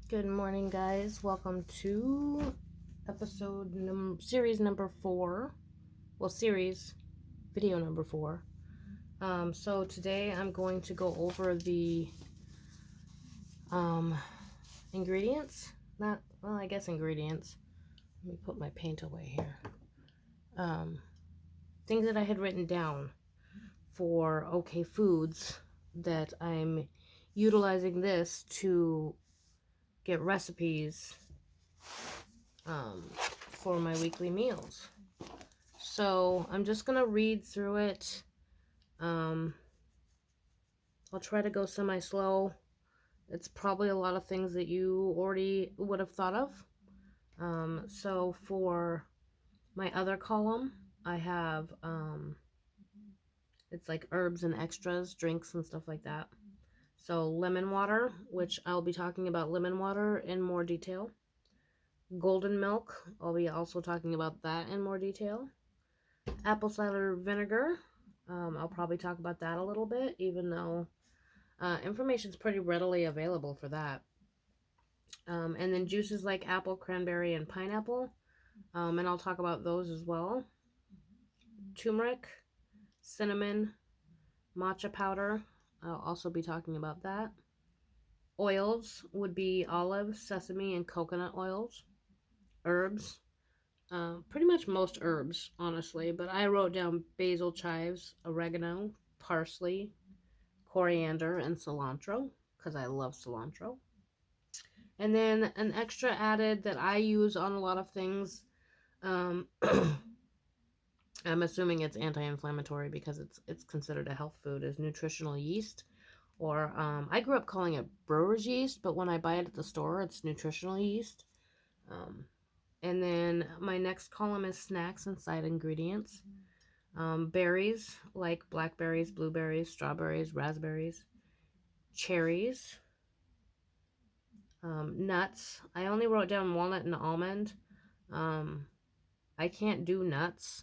Good morning, guys. Welcome to series number 4. Well, series video number 4. So today I'm going to go over the ingredients. I guess ingredients. Let me put my paint away here. Things that I had written down for OK Foods that I'm utilizing this to get recipes for my weekly meals. So I'm just gonna read through it. I'll try to go semi-slow. It's probably a lot of things that you already would have thought of. So for my other column, I have it's like herbs and extras, drinks and stuff like that. So lemon water, which I'll be talking about lemon water in more detail. Golden milk, I'll be also talking about that in more detail. Apple cider vinegar, I'll probably talk about that a little bit, even though information's pretty readily available for that. And then juices like apple, cranberry, and pineapple, and I'll talk about those as well. Turmeric, cinnamon, matcha powder, I'll also be talking about that. Oils would be olive, sesame, and coconut oils. Herbs, pretty much most herbs, honestly, but I wrote down basil, chives, oregano, parsley, coriander, and cilantro, because I love cilantro. And then an extra added that I use on a lot of things, I'm assuming it's anti-inflammatory because it's considered a health food, is nutritional yeast. Or I grew up calling it brewer's yeast, but when I buy it at the store, it's nutritional yeast. And then my next column is snacks and side ingredients. Berries like blackberries, blueberries, strawberries, raspberries, cherries, nuts. I only wrote down walnut and almond. I can't do nuts,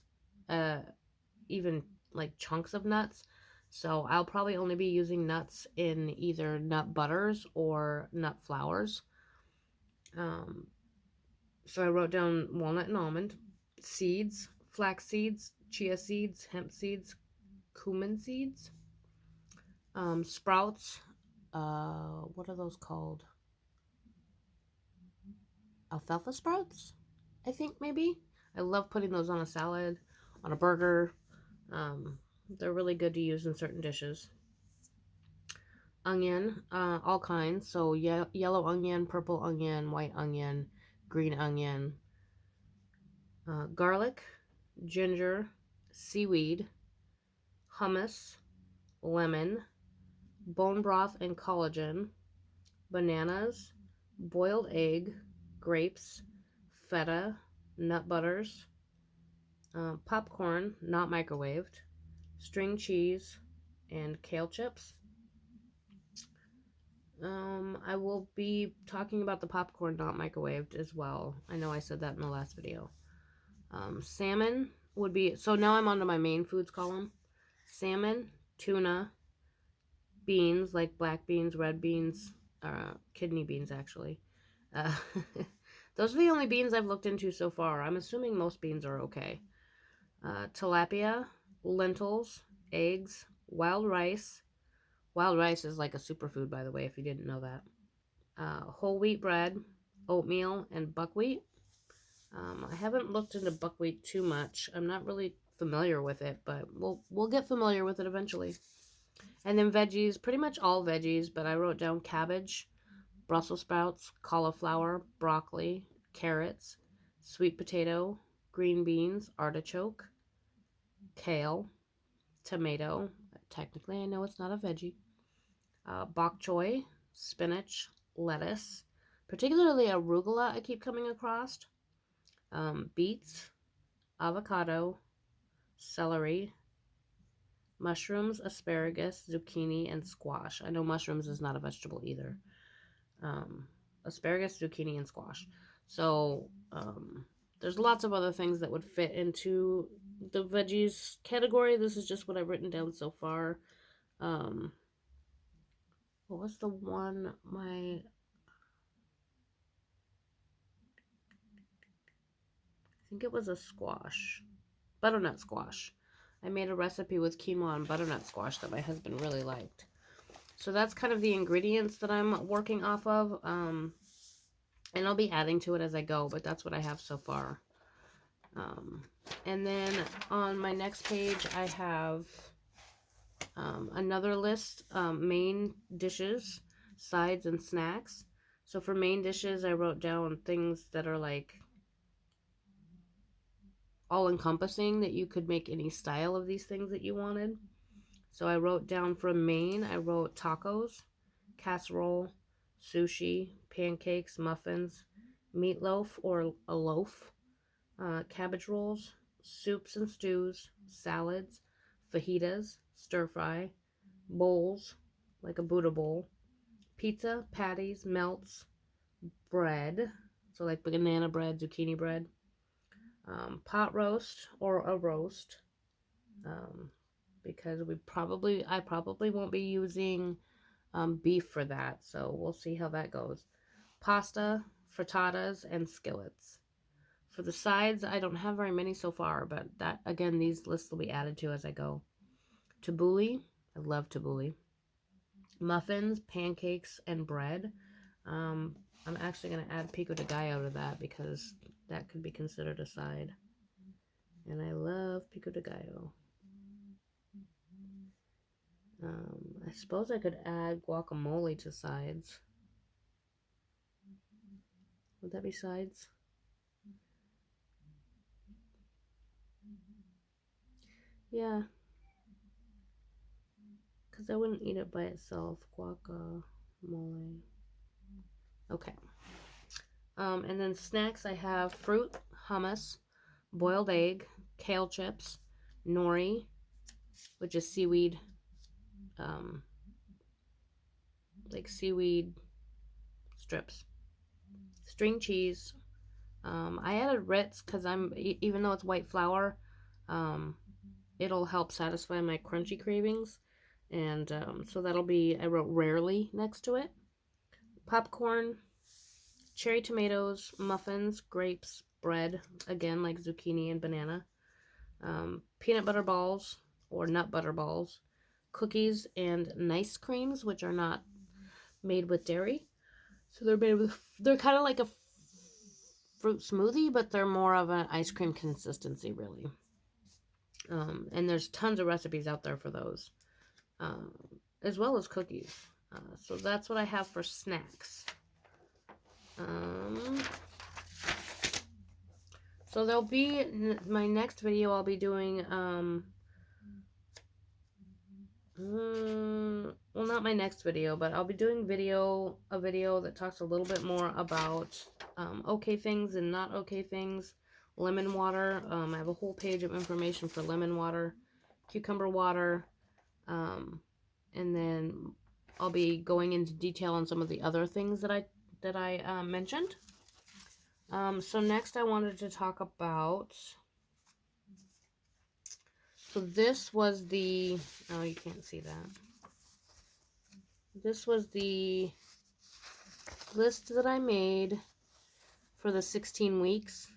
even like chunks of nuts. So I'll probably only be using nuts in either nut butters or nut flours. So I wrote down walnut and almond. Seeds, flax seeds, chia seeds, hemp seeds, cumin seeds. Sprouts. What are those called? Alfalfa sprouts, I think, maybe. I love putting those on a salad, on a burger. They're really good to use in certain dishes. Onion, all kinds. So yellow onion, purple onion, white onion, green onion. Garlic, ginger, seaweed, hummus, lemon, bone broth and collagen, bananas, boiled egg, grapes, feta, nut butters, popcorn, not microwaved, string cheese, and kale chips. I will be talking about the popcorn not microwaved as well. I know I said that in the last video. Salmon would be, so now I'm onto my main foods column. Salmon, tuna, beans like black beans, red beans, kidney beans actually. Those are the only beans I've looked into so far. I'm assuming most beans are okay. Tilapia, lentils, eggs, wild rice. Wild rice is like a superfood, by the way, if you didn't know that. Whole wheat bread, oatmeal, and buckwheat. I haven't looked into buckwheat too much. I'm not really familiar with it, but we'll get familiar with it eventually. And then veggies, pretty much all veggies, but I wrote down cabbage, Brussels sprouts, cauliflower, broccoli, carrots, sweet potato, green beans, artichoke, kale, tomato. Technically, I know it's not a veggie. Bok choy, spinach, lettuce, particularly arugula I keep coming across. Beets, avocado, celery, mushrooms, asparagus, zucchini, and squash. I know mushrooms is not a vegetable either. Asparagus, zucchini, and squash. So there's lots of other things that would fit into the veggies category. This is just what I've written down so far. What was the one? think it was a squash. Butternut squash. I made a recipe with quinoa and butternut squash that my husband really liked. So that's kind of the ingredients that I'm working off of. And I'll be adding to it as I go, but that's what I have so far. And then on my next page, I have another list, main dishes, sides, and snacks. So for main dishes, I wrote down things that are like all-encompassing, that you could make any style of these things that you wanted. So I wrote down for main, I wrote tacos, casserole, sushi, pancakes, muffins, meatloaf or a loaf, cabbage rolls, soups and stews, salads, fajitas, stir fry, bowls, like a Buddha bowl, pizza, patties, melts, bread, so like banana bread, zucchini bread, pot roast or a roast, because I probably won't be using beef for that, so we'll see how that goes. Pasta, frittatas, and skillets. For the sides, I don't have very many so far, but that, again, these lists will be added to as I go. Tabbouleh, I love tabbouleh. Muffins, pancakes, and bread. I'm actually going to add pico de gallo to that because that could be considered a side. And I love pico de gallo. I suppose I could add guacamole to sides. Would that be sides? Yeah. Because I wouldn't eat it by itself. Guacamole. Okay. And then snacks, I have fruit, hummus, boiled egg, kale chips, nori, which is seaweed, like seaweed strips, string cheese. I added Ritz because even though it's white flour, it'll help satisfy my crunchy cravings. And so that'll be, I wrote rarely next to it. Popcorn, cherry tomatoes, muffins, grapes, bread, again like zucchini and banana, peanut butter balls or nut butter balls, cookies, and nice creams, which are not made with dairy. So they're kind of like a fruit smoothie, but they're more of an ice cream consistency, really. And there's tons of recipes out there for those, as well as cookies. So that's what I have for snacks. So there'll be, my next video I'll be doing, well, not my next video, but I'll be doing a video that talks a little bit more about okay things and not okay things. Lemon water, I have a whole page of information for lemon water, cucumber water, and then I'll be going into detail on some of the other things that I mentioned. So next I wanted to talk about, so this was the, oh, you can't see that. This was the list that I made for the 16 weeks.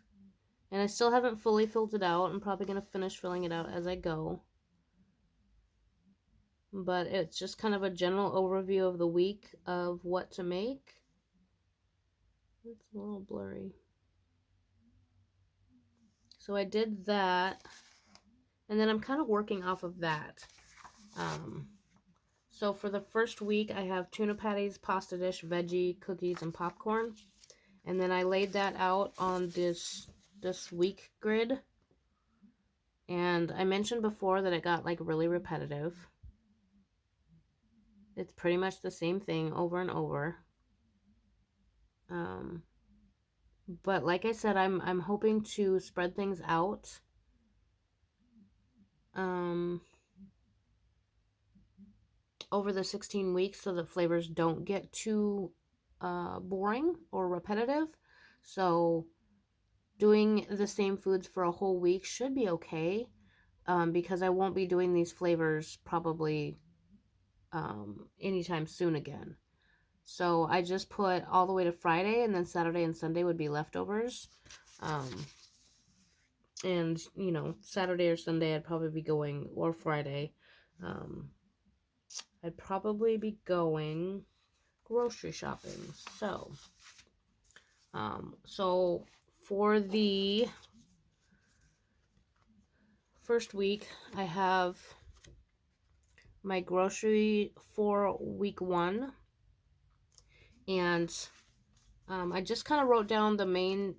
And I still haven't fully filled it out. I'm probably going to finish filling it out as I go. But it's just kind of a general overview of the week of what to make. It's a little blurry. So I did that. And then I'm kind of working off of that. So for the first week, I have tuna patties, pasta dish, veggie, cookies, and popcorn. And then I laid that out on this week grid. And I mentioned before that it got like really repetitive. It's pretty much the same thing over and over. But like I said, I'm hoping to spread things out. Over the 16 weeks so that flavors don't get too boring or repetitive. So doing the same foods for a whole week should be okay, because I won't be doing these flavors probably anytime soon again. So I just put all the way to Friday, and then Saturday and Sunday would be leftovers. And, you know, Saturday or Sunday I'd probably be going, or Friday, I'd probably be going grocery shopping. So for the first week, I have my grocery for week 1, and I just kind of wrote down the main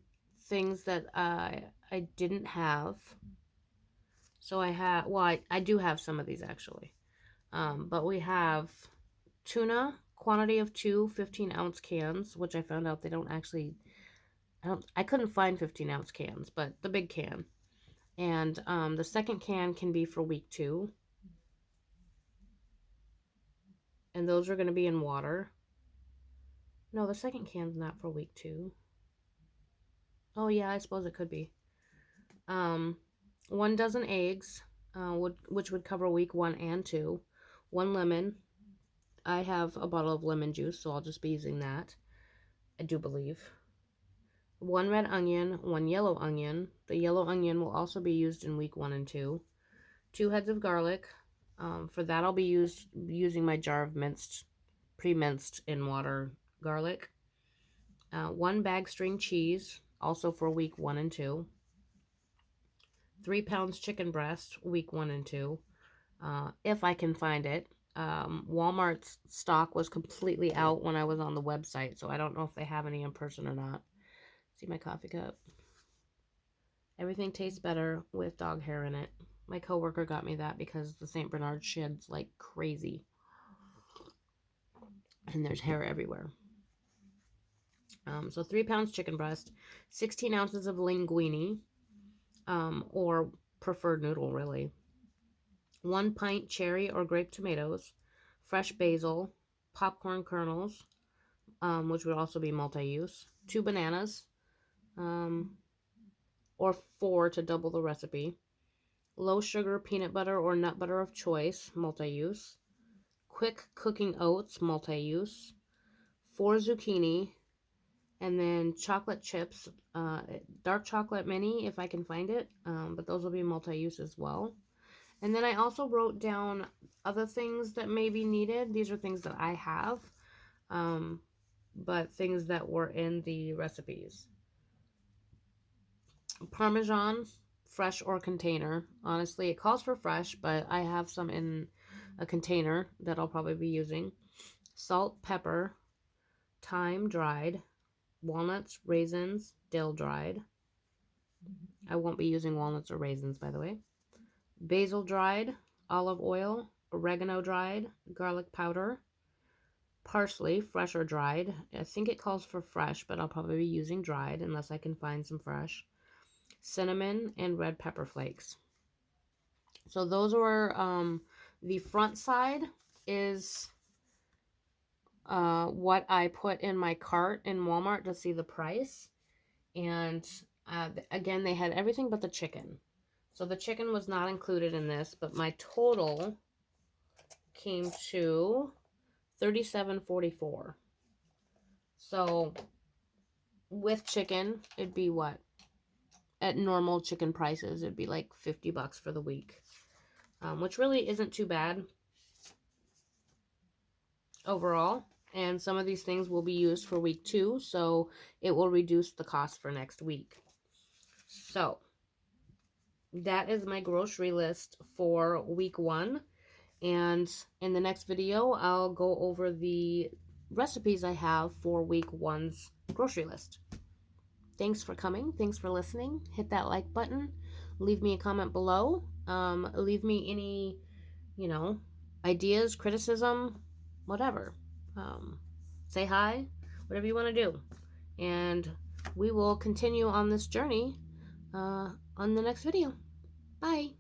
things that I didn't have. So I do have some of these actually. But we have tuna, quantity of 2 15-ounce cans, which I found out they don't actually, I couldn't find 15-ounce cans, but the big can. And the second can be for week 2. And those are going to be in water. No, the second can's not for week 2. Oh, yeah, I suppose it could be. 1 dozen eggs, which would cover week 1 and 2. 1 lemon. I have a bottle of lemon juice, so I'll just be using that, I do believe. 1 red onion, 1 yellow onion. The yellow onion will also be used in week 1 and 2. 2 heads of garlic. For that, I'll be using my jar of pre-minced in water garlic. 1 bag string cheese, also for week 1 and 2. 3 pounds chicken breast, week 1 and 2. If I can find it. Walmart's stock was completely out when I was on the website, so I don't know if they have any in person or not. See my coffee cup? Everything tastes better with dog hair in it. My coworker got me that because the St. Bernard sheds like crazy. And there's hair everywhere. So 3 pounds chicken breast, 16 ounces of linguine, or preferred noodle, really. 1 pint cherry or grape tomatoes, fresh basil, popcorn kernels, which would also be multi-use, 2 bananas, or 4 to double the recipe, low sugar peanut butter or nut butter of choice, multi-use, quick cooking oats, multi-use, 4 zucchini, and then chocolate chips, dark chocolate mini if I can find it, but those will be multi-use as well. And then I also wrote down other things that may be needed. These are things that I have, but things that were in the recipes. Parmesan, fresh or container. Honestly, it calls for fresh, but I have some in a container that I'll probably be using. Salt, pepper, thyme dried, walnuts, raisins, dill dried. I won't be using walnuts or raisins, by the way. Basil dried, olive oil, oregano dried, garlic powder, parsley, fresh or dried. I think it calls for fresh, but I'll probably be using dried unless I can find some fresh. Cinnamon, and red pepper flakes. So those were, the front side is what I put in my cart in Walmart to see the price. And again, they had everything but the chicken. So the chicken was not included in this, but my total came to $37.44. So with chicken, it'd be what? At normal chicken prices, it'd be like $50 for the week, which really isn't too bad overall. And some of these things will be used for week 2, so it will reduce the cost for next week. So that is my grocery list for week 1. And in the next video, I'll go over the recipes I have for week 1's grocery list. Thanks for coming. Thanks for listening. Hit that like button. Leave me a comment below. Leave me any, ideas, criticism, whatever. Say hi, whatever you want to do. And we will continue on this journey on the next video. Bye.